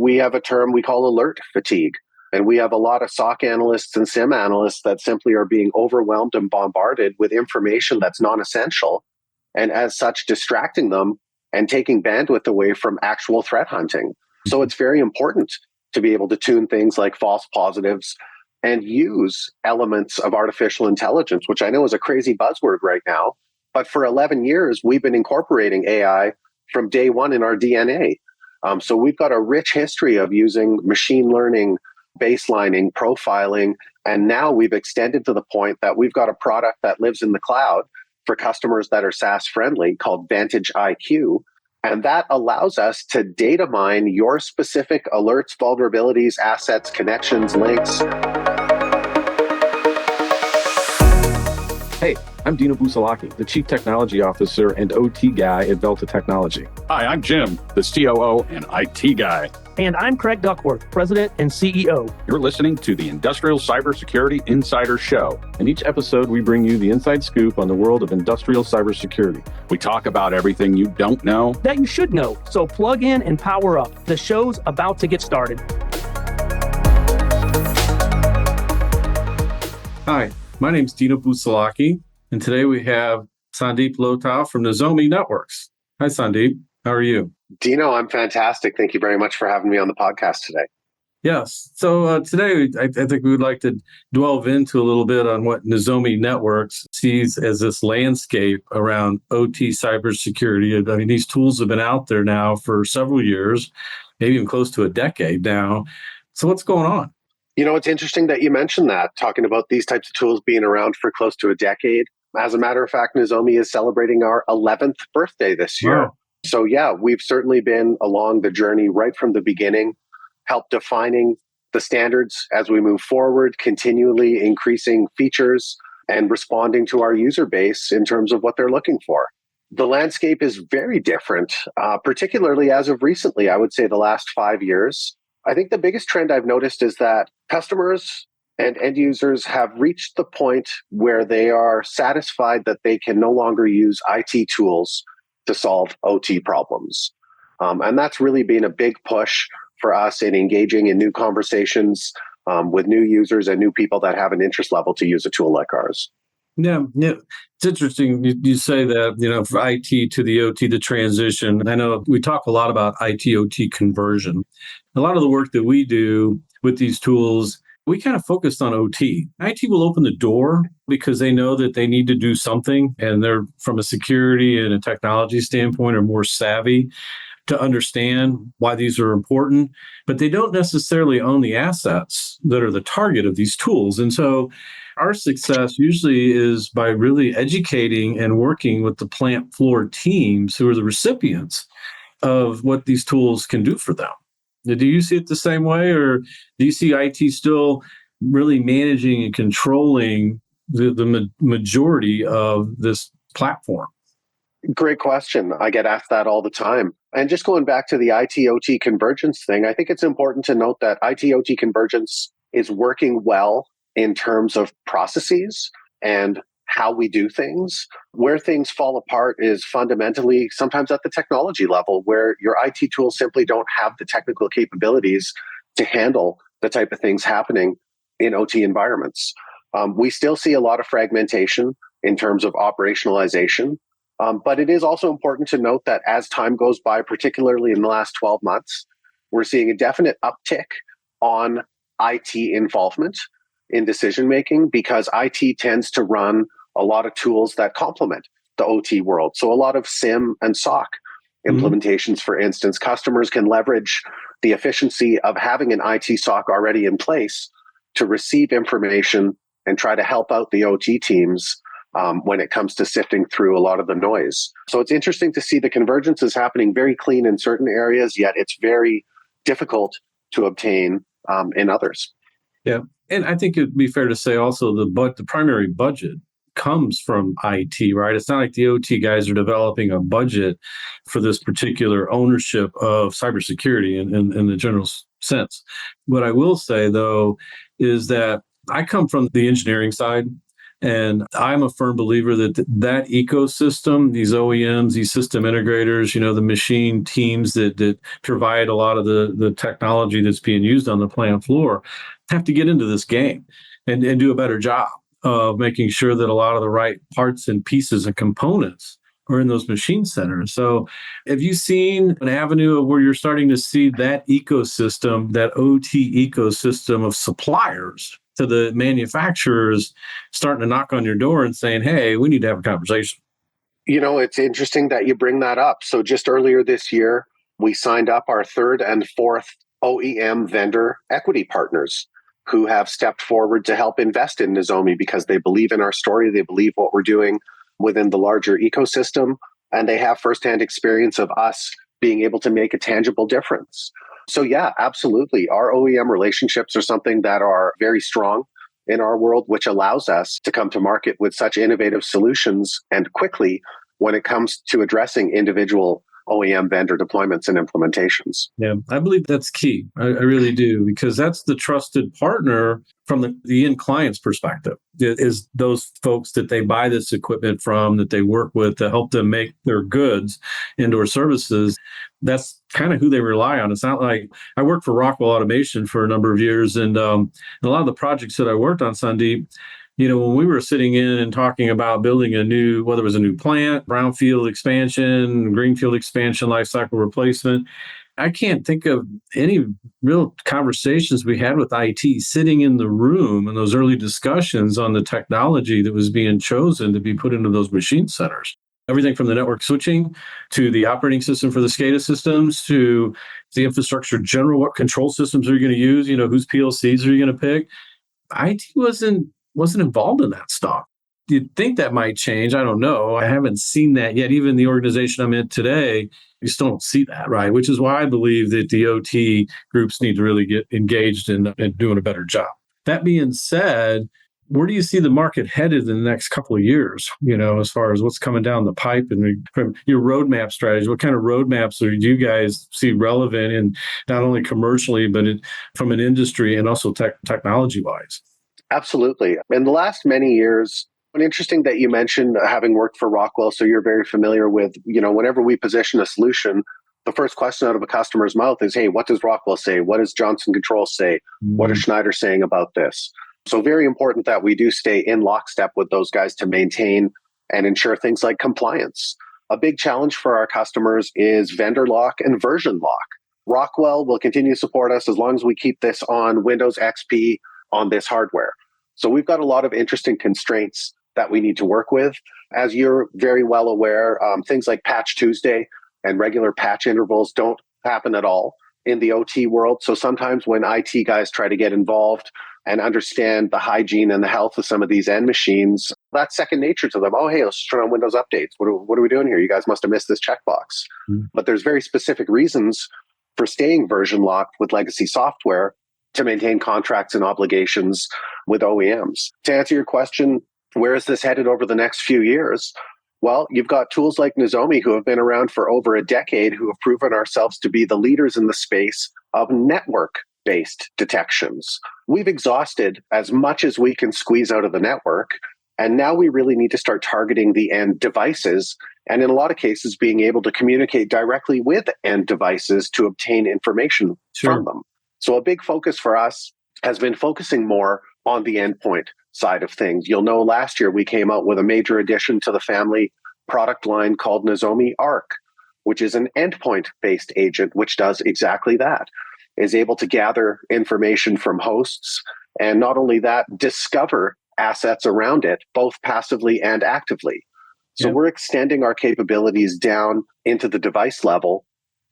we have a term we call alert fatigue. And we have a lot of SOC analysts and SIM analysts that simply are being overwhelmed and bombarded with information that's non-essential, and as such, distracting them and taking bandwidth away from actual threat hunting. So it's very important to be able to tune things like false positives and use elements of artificial intelligence, which I know is a crazy buzzword right now. But for 11 years, we've been incorporating AI from day one in our DNA. So we've got a rich history of using machine learning, baselining, profiling, and now we've extended to the point that we've got a product that lives in the cloud for customers that are SaaS friendly called Vantage IQ. And that allows us to data mine your specific alerts, vulnerabilities, assets, connections, links. Hey, I'm Dino Busalachi, the Chief Technology Officer and OT guy at Velta Technology. Hi, I'm Jim, the COO and IT guy. And I'm Craig Duckworth, President and CEO. You're listening to the Industrial Cybersecurity Insider Show. In each episode, we bring you the inside scoop on the world of industrial cybersecurity. We talk about everything you don't know that you should know. So plug in and power up. The show's about to get started. Hi, my name's Dino Busalachi, and today we have Sandeep Lota from Nozomi Networks. Hi, Sandeep. How are you? Dino, I'm fantastic. Thank you very much for having me on the podcast today. Yes. So today, I think we would like to delve into a little bit on what Nozomi Networks sees as this landscape around OT cybersecurity. I mean, these tools have been out there now for several years, maybe even close to a decade now. So what's going on? You know, it's interesting that you mentioned that, talking about these types of tools being around for close to a decade. As a matter of fact, Nozomi is celebrating our 11th birthday this year. Wow. So yeah, we've certainly been along the journey right from the beginning, helped defining the standards as we move forward, continually increasing features and responding to our user base in terms of what they're looking for. The landscape is very different, particularly as of recently, I would say the last 5 years. I think the biggest trend I've noticed is that customers and end users have reached the point where they are satisfied that they can no longer use IT tools to solve OT problems. And that's really been a big push for us in engaging in new conversations with new users and new people that have an interest level to use a tool like ours. Yeah. It's interesting you say that, for IT to the OT, the transition. I know we talk a lot about IT-OT conversion. A lot of the work that we do with these tools, we kind of focused on OT. IT will open the door because they know that they need to do something, and they're, from a security and a technology standpoint, are more savvy to understand why these are important, but they don't necessarily own the assets that are the target of these tools. And so our success usually is by really educating and working with the plant floor teams who are the recipients of what these tools can do for them. Do you see it the same way, or do you see IT still really managing and controlling the majority of this platform? Great question. I get asked that all the time. And just going back to the IT-OT convergence thing, I think it's important to note that IT-OT convergence is working well in terms of processes and how we do things. Where things fall apart is fundamentally sometimes at the technology level, where your IT tools simply don't have the technical capabilities to handle the type of things happening in OT environments. We still see a lot of fragmentation in terms of operationalization. But it is also important to note that as time goes by, particularly in the last 12 months, we're seeing a definite uptick on IT involvement in decision-making, because IT tends to run a lot of tools that complement the OT world. So a lot of SIM and SOC implementations, for instance, customers can leverage the efficiency of having an IT SOC already in place to receive information and try to help out the OT teams when it comes to sifting through a lot of the noise. So it's interesting to see the convergence is happening very clean in certain areas, yet it's very difficult to obtain in others. Yeah. And I think it'd be fair to say also the primary budget comes from IT, right? It's not like the OT guys are developing a budget for this particular ownership of cybersecurity in the general sense. What I will say, though, is that I come from the engineering side. And I'm a firm believer that that ecosystem, these OEMs, these system integrators, the machine teams that provide a lot of the technology that's being used on the plant floor have to get into this game and do a better job of making sure that a lot of the right parts and pieces and components are in those machine centers. So have you seen an avenue of where you're starting to see that ecosystem, that OT ecosystem of suppliers to the manufacturers starting to knock on your door and saying, hey, we need to have a conversation? It's interesting that you bring that up. So just earlier this year, we signed up our third and fourth OEM vendor equity partners who have stepped forward to help invest in Nozomi because they believe in our story. They believe what we're doing within the larger ecosystem, and they have firsthand experience of us being able to make a tangible difference. So yeah, absolutely. Our OEM relationships are something that are very strong in our world, which allows us to come to market with such innovative solutions and quickly when it comes to addressing individual OEM vendor deployments and implementations. Yeah, I believe that's key. I really do, because that's the trusted partner from the end client's perspective, is those folks that they buy this equipment from, that they work with to help them make their goods into our services. That's kind of who they rely on. It's not like I worked for Rockwell Automation for a number of years, and a lot of the projects that I worked on, Sandeep, when we were sitting in and talking about building whether it was a new plant, brownfield expansion, greenfield expansion, lifecycle replacement, I can't think of any real conversations we had with IT sitting in the room in those early discussions on the technology that was being chosen to be put into those machine centers. Everything from the network switching to the operating system for the SCADA systems to the infrastructure general, what control systems are you going to use, whose PLCs are you going to pick? IT wasn't involved in that stuff. You'd think that might change. I don't know. I haven't seen that yet. Even the organization I'm in today, you still don't see that, right? Which is why I believe that the OT groups need to really get engaged in doing a better job. That being said, where do you see the market headed in the next couple of years, as far as what's coming down the pipe and from your roadmap strategy? What kind of roadmaps do you guys see relevant in not only commercially, but from an industry and also technology-wise? Absolutely. In the last many years, and interesting that you mentioned having worked for Rockwell, so you're very familiar with, whenever we position a solution, the first question out of a customer's mouth is, hey, what does Rockwell say? What does Johnson Controls say? What is Schneider saying about this? So very important that we do stay in lockstep with those guys to maintain and ensure things like compliance. A big challenge for our customers is vendor lock and version lock. Rockwell will continue to support us as long as we keep this on Windows XP on this hardware. So we've got a lot of interesting constraints that we need to work with. As you're very well aware, things like Patch Tuesday and regular patch intervals don't happen at all in the OT world. So sometimes when IT guys try to get involved and understand the hygiene and the health of some of these end machines, that's second nature to them. Oh, hey, let's just turn on Windows updates. What are we doing here? You guys must have missed this checkbox. But there's very specific reasons for staying version locked with legacy software to maintain contracts and obligations with OEMs. To answer your question, where is this headed over the next few years? Well, you've got tools like Nozomi who have been around for over a decade, who have proven ourselves to be the leaders in the space of network-based detections. We've exhausted as much as we can squeeze out of the network, and now we really need to start targeting the end devices, and in a lot of cases, being able to communicate directly with end devices to obtain information from them. So a big focus for us has been focusing more on the endpoint side of things. You'll know last year we came out with a major addition to the family product line called Nozomi Arc, which is an endpoint-based agent, which does exactly that, is able to gather information from hosts, and not only that, discover assets around it, both passively and actively. So we're extending our capabilities down into the device level.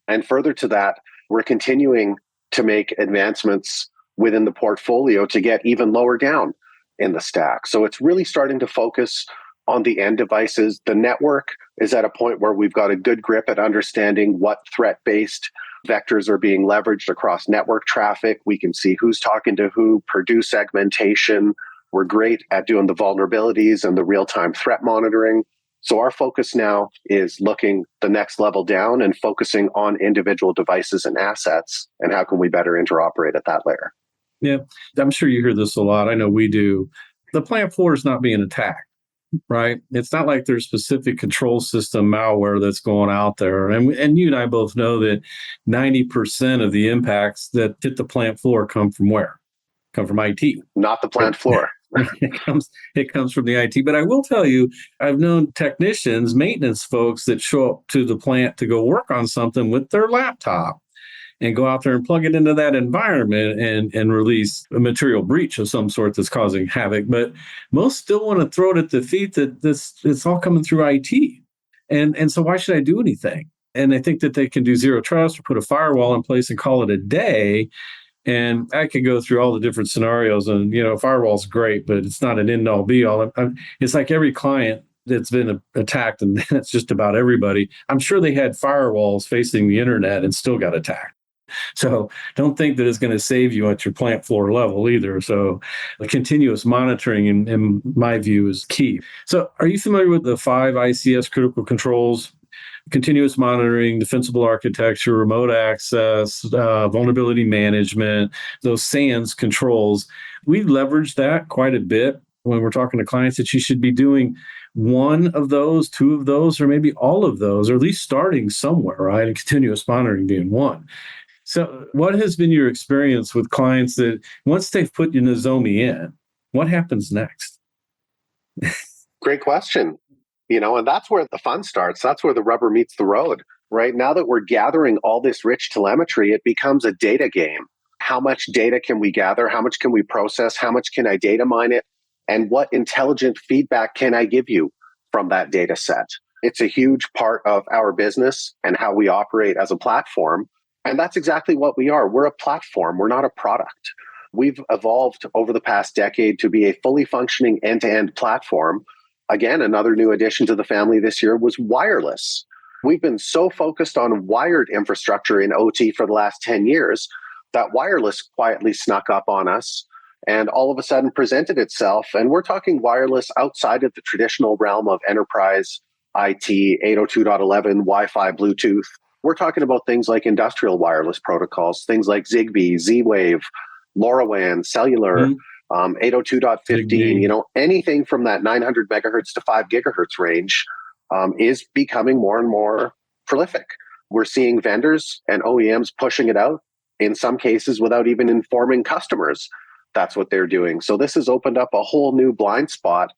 And further to that, we're continuing to make advancements within the portfolio to get even lower down in the stack. So it's really starting to focus on the end devices. The network is at a point where we've got a good grip at understanding what threat-based vectors are being leveraged across network traffic. We can see who's talking to who, Purdue segmentation. We're great at doing the vulnerabilities and the real-time threat monitoring. So our focus now is looking the next level down and focusing on individual devices and assets, and how can we better interoperate at that layer. Yeah, I'm sure you hear this a lot. I know we do. the plant floor is not being attacked, right? It's not like there's specific control system malware that's going out there. And you and I both know that 90% of the impacts that hit the plant floor come from where? Come from IT. Not the plant floor. It comes from the IT. But I will tell you, I've known technicians, maintenance folks that show up to the plant to go work on something with their laptop and go out there and plug it into that environment and release a material breach of some sort that's causing havoc. But most still want to throw it at the feet that it's all coming through IT. And so why should I do anything? And I think that they can do zero trust or put a firewall in place and call it a day. And I could go through all the different scenarios, and firewall's great, but it's not an end-all be-all. It's like every client that's been attacked, and that's just about everybody. I'm sure they had firewalls facing the internet and still got attacked. So don't think that it's going to save you at your plant floor level either. So the continuous monitoring, in my view, is key. So are you familiar with the 5 ICS critical controls? Continuous monitoring, defensible architecture, remote access, vulnerability management, those SANS controls. We leverage that quite a bit when we're talking to clients that you should be doing one of those, 2 of those, or maybe all of those, or at least starting somewhere, right? And continuous monitoring being one. So what has been your experience with clients that once they've put your Nozomi in, what happens next? Great question. And that's where the fun starts. That's where the rubber meets the road, right? Now that we're gathering all this rich telemetry, it becomes a data game. How much data can we gather? How much can we process? How much can I data mine it? And what intelligent feedback can I give you from that data set? It's a huge part of our business and how we operate as a platform. And that's exactly what we are. We're a platform. We're not a product. We've evolved over the past decade to be a fully functioning end-to-end platform. Again, another new addition to the family this year was wireless. We've been so focused on wired infrastructure in OT for the last 10 years that wireless quietly snuck up on us and all of a sudden presented itself. And we're talking wireless outside of the traditional realm of enterprise IT, 802.11, Wi-Fi, Bluetooth. We're talking about things like industrial wireless protocols, things like Zigbee, Z-Wave, LoRaWAN, cellular, 802.15, anything from that 900 megahertz to 5 gigahertz range is becoming more and more prolific. We're seeing vendors and OEMs pushing it out, in some cases without even informing customers that's what they're doing. So this has opened up a whole new blind spot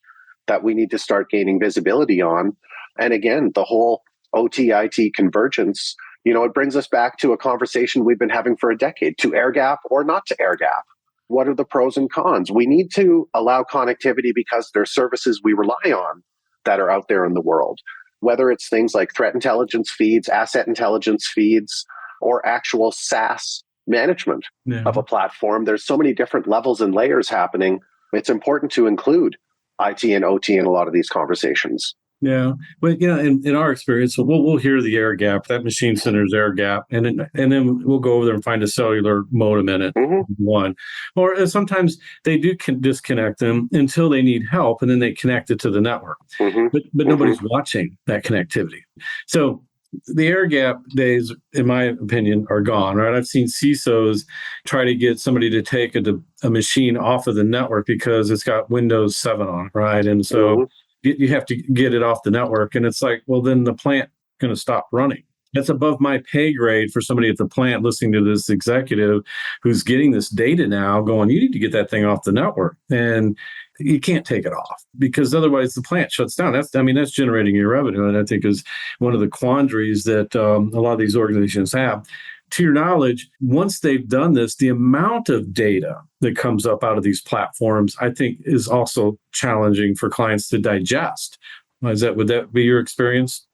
that we need to start gaining visibility on. And again, the whole OT-IT convergence, it brings us back to a conversation we've been having for a decade, to air gap or not to air gap. What are the pros and cons? We need to allow connectivity because there are services we rely on that are out there in the world, whether it's things like threat intelligence feeds, asset intelligence feeds, or actual SaaS management of a platform. There's so many different levels and layers happening. It's important to include IT and OT in a lot of these conversations. Yeah, but in our experience, we'll hear the air gap, that machine center's air gap, and then we'll go over there and find a cellular modem in it, one. Or sometimes they do disconnect them until they need help, and then they connect it to the network. But nobody's watching that connectivity. So the air gap days, in my opinion, are gone, right? I've seen CISOs try to get somebody to take a machine off of the network because it's got Windows 7 on it, right? And so you have to get it off the network. And it's like, well, then the plant going to stop running. That's above my pay grade for somebody at the plant listening to this executive who's getting this data now going, you need to get that thing off the network. And you can't take it off because otherwise the plant shuts down. That's generating your revenue. And I think is one of the quandaries that a lot of these organizations have. To your knowledge, once they've done this, the amount of data that comes up out of these platforms, I think, is also challenging for clients to digest. Would that be your experience?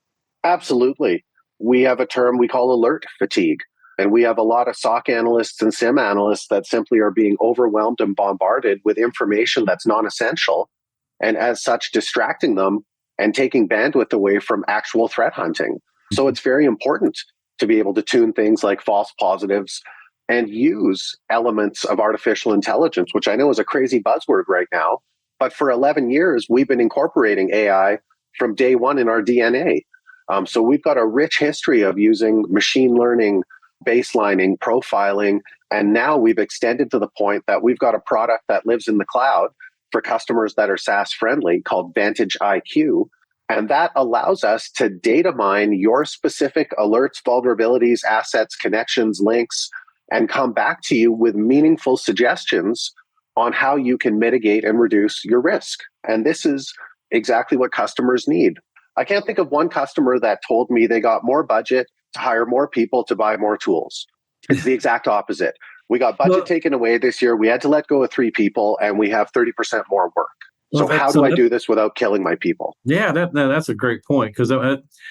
Absolutely. We have a term we call alert fatigue. And we have a lot of SOC analysts and SIM analysts that simply are being overwhelmed and bombarded with information that's non-essential, and as such, distracting them and taking bandwidth away from actual threat hunting. So it's very important to be able to tune things like false positives and use elements of artificial intelligence, which I know is a crazy buzzword right now. But for 11 years, we've been incorporating AI from day one in our DNA. So we've got a rich history of using machine learning, baselining, profiling, and now we've extended to the point that we've got a product that lives in the cloud for customers that are SaaS friendly called Vantage IQ. And that allows us to data mine your specific alerts, vulnerabilities, assets, connections, links, and come back to you with meaningful suggestions on how you can mitigate and reduce your risk. And this is exactly what customers need. I can't think of one customer that told me they got more budget to hire more people to buy more tools. It's the exact opposite. We got budget taken away this year. We had to let go of 3 people and we have 30% more work. So how do I do this without killing my people? Yeah, that's a great point. Because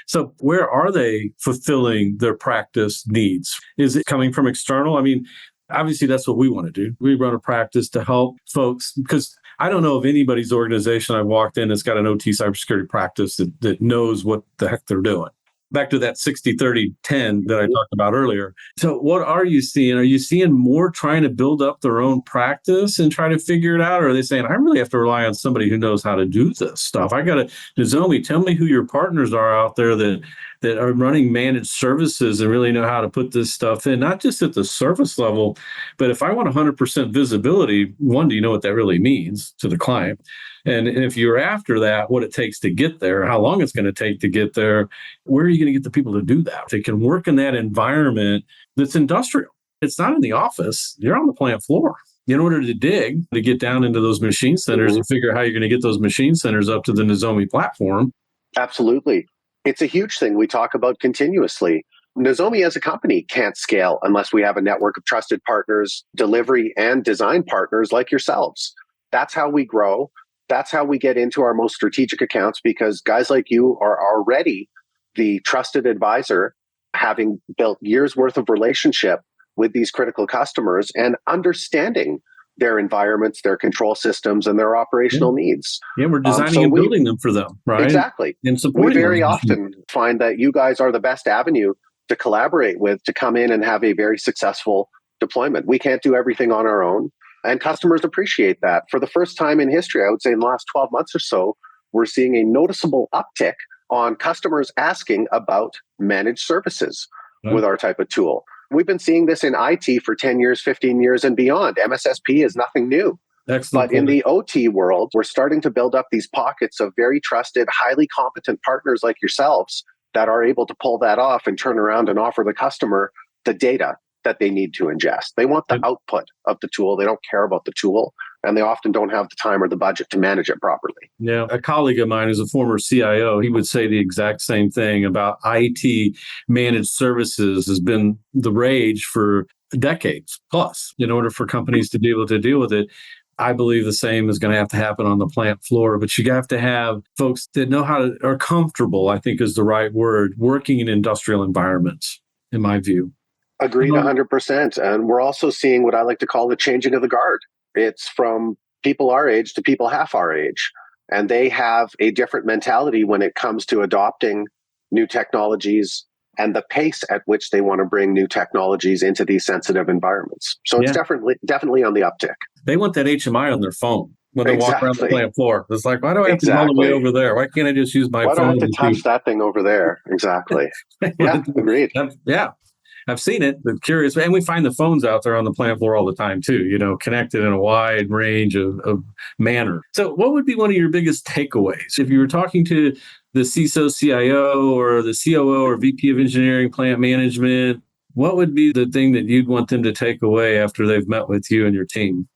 so where are they fulfilling their practice needs? Is it coming from external? I mean, obviously that's what we want to do. We run a practice to help folks, because I don't know of anybody's organization I've walked in that's got an OT cybersecurity practice that knows what the heck they're doing. Back to that 60-30-10 that I talked about earlier. So what are you seeing? Are you seeing more trying to build up their own practice and try to figure it out? Or are they saying, I really have to rely on somebody who knows how to do this stuff? I got to, Nozomi, tell me who your partners are out there that are running managed services and really know how to put this stuff in, not just at the service level, but if I want 100% visibility, one, do you know what that really means to the client? And if you're after that, what it takes to get there, how long it's going to take to get there, where are you going to get the people to do that? They can work in that environment that's industrial. It's not in the office. You're on the plant floor. In order to dig, to get down into those machine centers and figure out how you're going to get those machine centers up to the Nozomi platform. Absolutely. It's a huge thing we talk about continuously. Nozomi as a company can't scale unless we have a network of trusted partners, delivery and design partners like yourselves. That's how we grow. That's how we get into our most strategic accounts, because guys like you are already the trusted advisor, having built years worth of relationship with these critical customers and understanding their environments, their control systems, and their operational needs. Yeah, we're designing and building them for them, right? Exactly. And supporting we very often find that you guys are the best avenue to collaborate with to come in and have a very successful deployment. We can't do everything on our own. And customers appreciate that. For the first time in history, I would say in the last 12 months or so, we're seeing a noticeable uptick on customers asking about managed services with our type of tool. We've been seeing this in IT for 10 years, 15 years and beyond. MSSP is nothing new. Excellent. But in the OT world, we're starting to build up these pockets of very trusted, highly competent partners like yourselves that are able to pull that off and turn around and offer the customer the data that they need to ingest. They want the output of the tool. They don't care about the tool, and they often don't have the time or the budget to manage it properly. Yeah, a colleague of mine who's a former CIO, he would say the exact same thing about IT managed services has been the rage for decades plus. In order for companies to be able to deal with it, I believe the same is going to have to happen on the plant floor, but you have to have folks that know how to, are comfortable, I think is the right word, working in industrial environments, in my view. Agreed 100%. And we're also seeing what I like to call the changing of the guard. It's from people our age to people half our age. And they have a different mentality when it comes to adopting new technologies and the pace at which they want to bring new technologies into these sensitive environments. So it's definitely on the uptick. They want that HMI on their phone when they walk around the plant floor. It's like, why do I have to go all the way over there? Why can't I just use my phone? Why do I have to touch that thing over there? Exactly. Yeah, agreed. Yeah. I've seen it, but curious. And we find the phones out there on the plant floor all the time too, connected in a wide range of manner. So what would be one of your biggest takeaways? If you were talking to the CISO, CIO, or the COO or VP of engineering plant management, what would be the thing that you'd want them to take away after they've met with you and your team?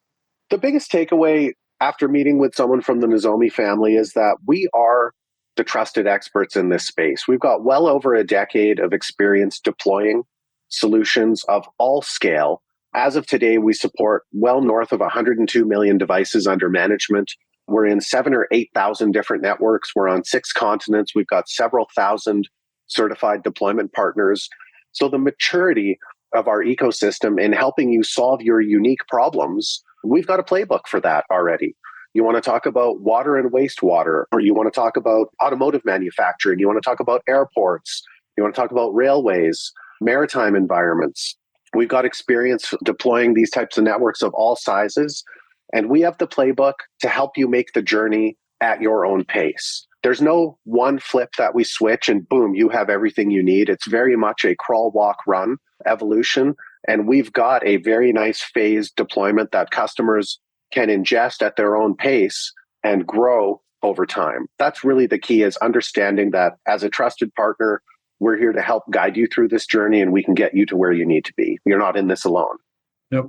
The biggest takeaway after meeting with someone from the Nozomi family is that we are the trusted experts in this space. We've got well over a decade of experience deploying solutions of all scale. As of today, we support well north of 102 million devices under management. We're in 7,000 or 8,000 different networks. We're on 6 continents. We've got several thousand certified deployment partners. So the maturity of our ecosystem in helping you solve your unique problems, we've got a playbook for that already. You want to talk about water and wastewater, or you want to talk about automotive manufacturing, you want to talk about airports, you want to talk about railways, maritime environments. We've got experience deploying these types of networks of all sizes, and we have the playbook to help you make the journey at your own pace. There's no one flip that we switch and boom, you have everything you need. It's very much a crawl, walk, run evolution, and we've got a very nice phased deployment that customers can ingest at their own pace and grow over time. That's really the key, is understanding that as a trusted partner, we're here to help guide you through this journey, and we can get you to where you need to be. You're not in this alone. Yep.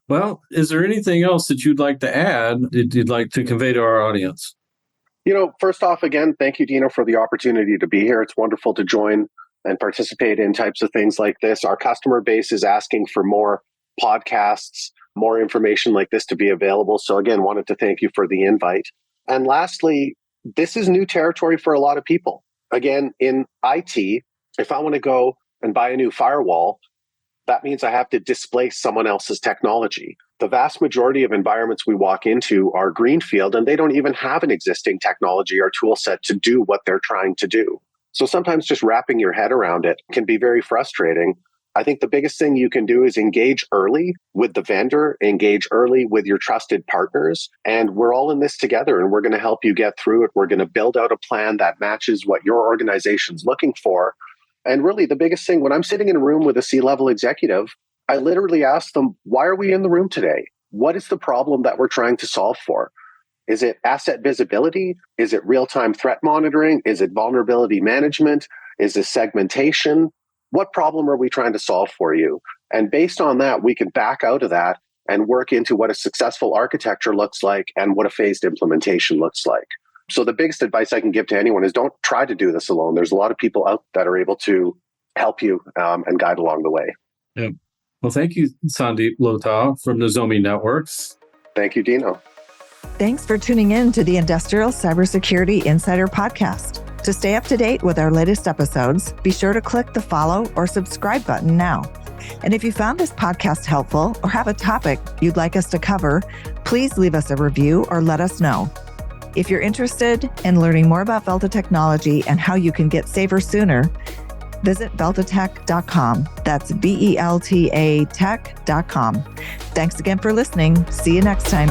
Well, is there anything else that you'd like to add, that you'd like to convey to our audience? First off, again, thank you, Dino, for the opportunity to be here. It's wonderful to join and participate in types of things like this. Our customer base is asking for more podcasts, more information like this to be available. So again, wanted to thank you for the invite. And lastly, this is new territory for a lot of people. Again, in IT, if I want to go and buy a new firewall, that means I have to displace someone else's technology. The vast majority of environments we walk into are greenfield, and they don't even have an existing technology or tool set to do what they're trying to do. So sometimes just wrapping your head around it can be very frustrating. I think the biggest thing you can do is engage early with the vendor, engage early with your trusted partners, and we're all in this together, and we're going to help you get through it. We're going to build out a plan that matches what your organization's looking for. And really, the biggest thing, when I'm sitting in a room with a C-level executive, I literally ask them, why are we in the room today? What is the problem that we're trying to solve for? Is it asset visibility? Is it real-time threat monitoring? Is it vulnerability management? Is it segmentation? What problem are we trying to solve for you? And based on that, we can back out of that and work into what a successful architecture looks like and what a phased implementation looks like. So the biggest advice I can give to anyone is don't try to do this alone. There's a lot of people out that are able to help you and guide along the way. Yeah. Well, thank you, Sandeep Lota from Nozomi Networks. Thank you, Dino. Thanks for tuning in to the Industrial Cybersecurity Insider Podcast. To stay up to date with our latest episodes, be sure to click the follow or subscribe button now. And if you found this podcast helpful or have a topic you'd like us to cover, please leave us a review or let us know. If you're interested in learning more about Velta technology and how you can get safer sooner, visit veltatech.com. That's BELTA tech.com. Thanks again for listening. See you next time.